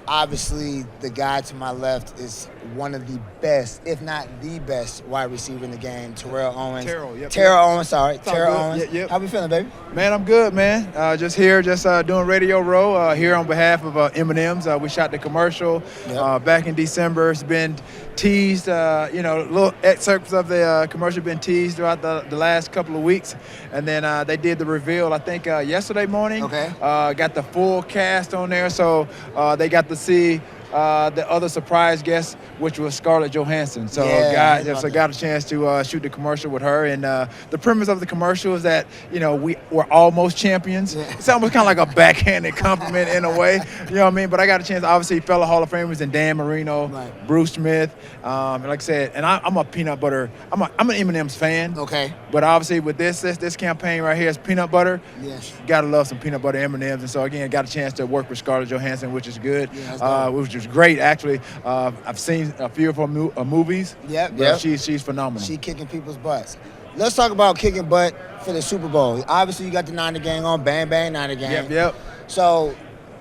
Obviously, the guy to my left is one of the best, if not the best, wide receiver in the game, Terrell Owens. Terrell Owens, sorry. Terrell Owens. Yep. How we feeling, baby? Man, I'm good, man. Just here, doing Radio Row here on behalf of M&M's. We shot the commercial back in December. It's been teased, little excerpts of the commercial been teased throughout the last couple of weeks. And then they did the reveal, I think, yesterday morning. Okay. Got the full cast on there, so they got to see the other surprise guest, which was Scarlett Johansson. So got a chance to shoot the commercial with her. And the premise of the commercial is that, we're almost champions. Yeah. It's almost kind of like a backhanded compliment in a way. You know what I mean? But I got a chance, obviously, fellow Hall of Famers and Dan Marino, right. Bruce Smith. And like I said, and I'm a peanut butter, I'm an M&M's fan. Okay. But obviously with this campaign right here is peanut butter. Yes. Gotta love some peanut butter M&M's. And so, again, got a chance to work with Scarlett Johansson, which is good. Yeah, which is great, actually. I've seen a few of her movies. Yep. She's phenomenal. She kicking people's butts. Let's talk about kicking butt for the Super Bowl. Obviously, you got the Niner gang on. Bang, bang, Niner gang. Yep. So,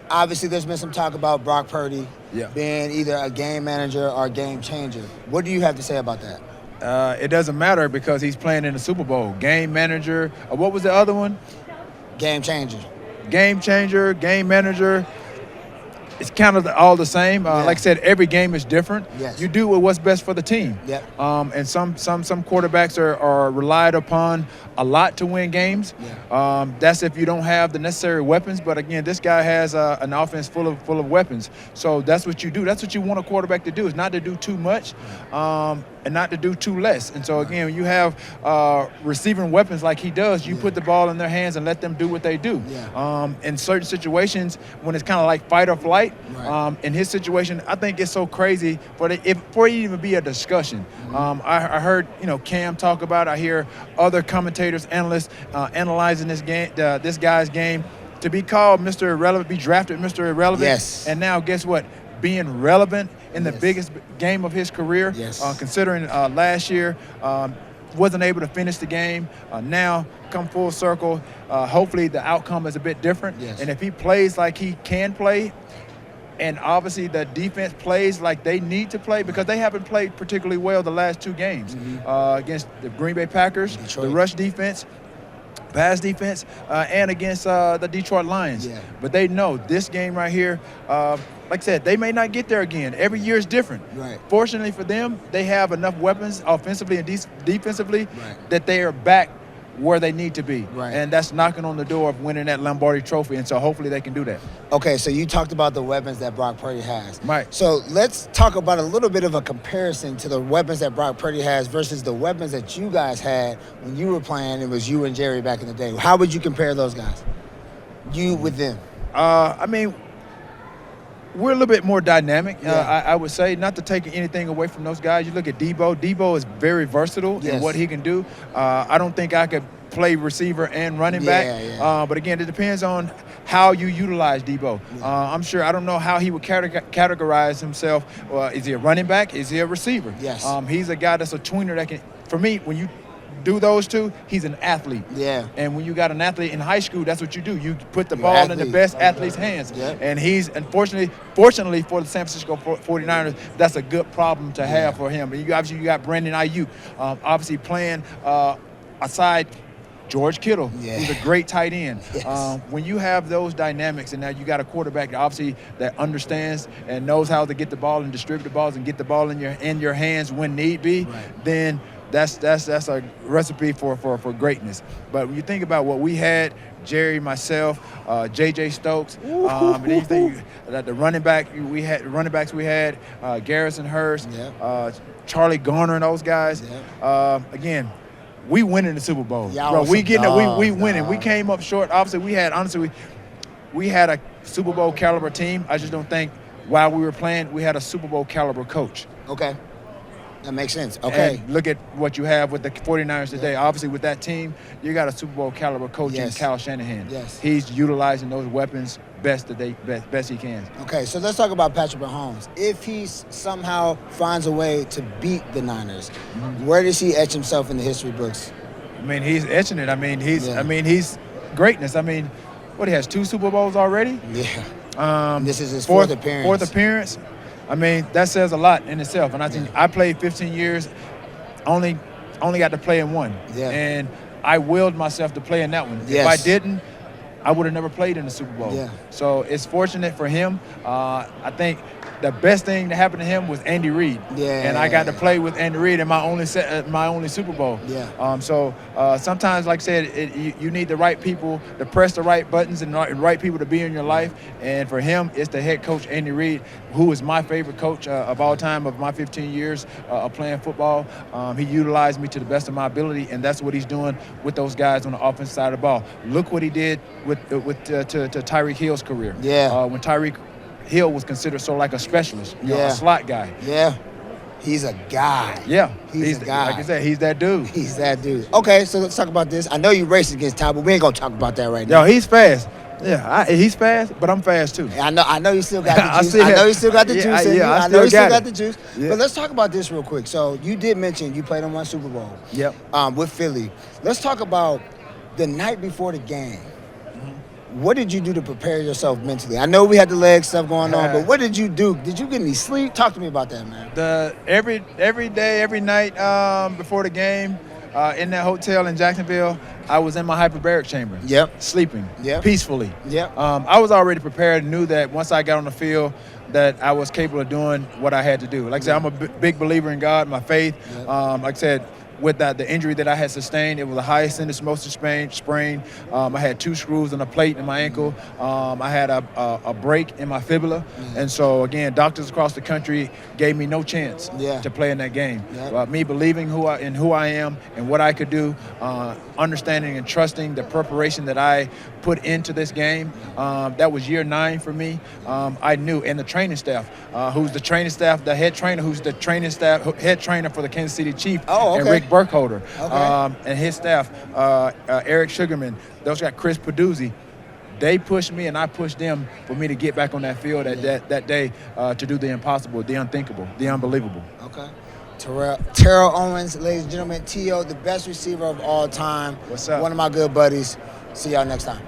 obviously, there's been some talk about Brock Purdy Yep. being either a game manager or a game changer. What do you have to say about that? It doesn't matter because he's playing in the Super Bowl. Game manager. What was the other one? Game changer. Game changer, game manager. It's kind of all the same. Like I said, every game is different. Yes. You do what's best for the team. Yep. And some quarterbacks are relied upon a lot to win games. Yeah. That's if you don't have the necessary weapons. But again, this guy has an offense full of weapons. So that's what you do. That's what you want a quarterback to do, is not to do too much. And not to do too less. And so, again, when you have receiving weapons like he does, you put the ball in their hands and let them do what they do. Yeah. In certain situations, when it's kind of like fight or flight, right. In his situation, I think it's so crazy for it even be a discussion. Mm-hmm. I heard, Cam talk about it. I hear other commentators, analysts analyzing this game, this guy's game. To be called Mr. Irrelevant, be drafted Mr. Irrelevant. Yes. And now, guess what? Being relevant in the biggest game of his career, considering last year wasn't able to finish the game. Now, come full circle, hopefully the outcome is a bit different. Yes. And if he plays like he can play, and obviously the defense plays like they need to play, because they haven't played particularly well the last two games against the Green Bay Packers, Detroit. the rush defense, pass defense, and against the Detroit Lions. Yeah. But they know this game right here, like I said, they may not get there again. Every year is different. Right. Fortunately for them, they have enough weapons offensively and defensively Right. that they are back where they need to be. Right. And that's knocking on the door of winning that Lombardi trophy. And so hopefully they can do that. Okay, so you talked about the weapons that Brock Purdy has. Right. So let's talk about a little bit of a comparison to the weapons that Brock Purdy has versus the weapons that you guys had when you were playing. It was you and Jerry back in the day. How would you compare those guys? You with them? We're a little bit more dynamic, Yeah. I would say, not to take anything away from those guys. You look at Debo. Debo is very versatile in what he can do. I don't think I could play receiver and running back. Yeah. But again, it depends on how you utilize Debo. I'm sure, I don't know how he would categorize himself. Is he a running back? Is he a receiver? Yes. He's a guy that's a tweener that can, for me, when you do those two, he's an athlete. Yeah. And when you got an athlete in high school, that's what you do. You put the You're ball in the athlete. best athlete's hands. Yeah. And he's, fortunately for the San Francisco 49ers, that's a good problem to have for him. And you got Brandon Ayuk, obviously playing aside George Kittle, who's a great tight end. Yes. When you have those dynamics, and now you got a quarterback obviously that understands and knows how to get the ball and distribute the balls and get the ball in your hands when need be, then that's a recipe for greatness. But when you think about what we had, Jerry, myself, J.J. Stokes, and then you think that the running backs we had, Garrison Hurst, Charlie Garner, and those guys. Again, we win in the Super Bowl. We winning. We came up short. Obviously, we had a Super Bowl caliber team. I just don't think while we were playing, we had a Super Bowl caliber coach. Okay. That makes sense. Okay. And look at what you have with the 49ers today. Obviously, with that team, you got a Super Bowl caliber coach in Kyle Shanahan. Yes. He's utilizing those weapons best he can. Okay, so let's talk about Patrick Mahomes. If he somehow finds a way to beat the Niners, where does he etch himself in the history books? I mean, he's etching it. I mean, he's greatness. I mean, he has 2 Super Bowls already? Yeah. This is his fourth appearance. Fourth appearance. I mean, that says a lot in itself. And I think I played 15 years, only got to play in one. Yeah. And I willed myself to play in that one. Yes. If I didn't, I would have never played in the Super Bowl. Yeah. So it's fortunate for him. I think the best thing that happened to him was Andy Reid. Yeah. And I got to play with Andy Reid in my only Super Bowl. Yeah. So sometimes, like I said, you need the right people to press the right buttons and the right people to be in your life. And for him, it's the head coach, Andy Reid, who is my favorite coach of all time of my 15 years of playing football. He utilized me to the best of my ability, and that's what he's doing with those guys on the offensive side of the ball. Look what he did to Tyreek Hill's career. Yeah. When Tyreek Hill was considered sort of like a specialist, a slot guy. Yeah. He's a guy. Yeah. He's a guy. Like I said, he's that dude. He's that dude. Okay, so let's talk about this. I know you raced against Ty, but we ain't going to talk about that right now. Yo, he's fast. Yeah, he's fast, but I'm fast too. I know you still got the juice. I know you still got the juice in you. I know you still got the juice. Yeah. But let's talk about this real quick. So you did mention you played in one Super Bowl. Yep. With Philly. Let's talk about the night before the game. What did you do to prepare yourself mentally? I know we had the leg stuff going on, but what did you do? Did you get any sleep? Talk to me about that, man. Every day, every night before the game, in that hotel in Jacksonville, I was in my hyperbaric chamber. Yep. Sleeping. Yep. Peacefully. Yep. I was already prepared and knew that once I got on the field that I was capable of doing what I had to do. Like I said, I'm a big believer in God, my faith. Yep. Like I said, with the injury that I had sustained, it was a high syndesmosis sprain. I had 2 screws and a plate in my ankle. I had a break in my fibula. And so, again, doctors across the country gave me no chance to play in that game. Me believing who I am and what I could do, understanding and trusting the preparation that I put into this game, that was year 9 for me. I knew, and the training staff, the head trainer, who's the head trainer for the Kansas City Chiefs, and Rick Burkholder, and his staff, Eric Sugarman, those got Chris Peduzzi. They pushed me and I pushed them for me to get back on that field that day to do the impossible, the unthinkable, the unbelievable. Okay. Terrell Owens, ladies and gentlemen, T.O., the best receiver of all time. What's up? One of my good buddies. See y'all next time.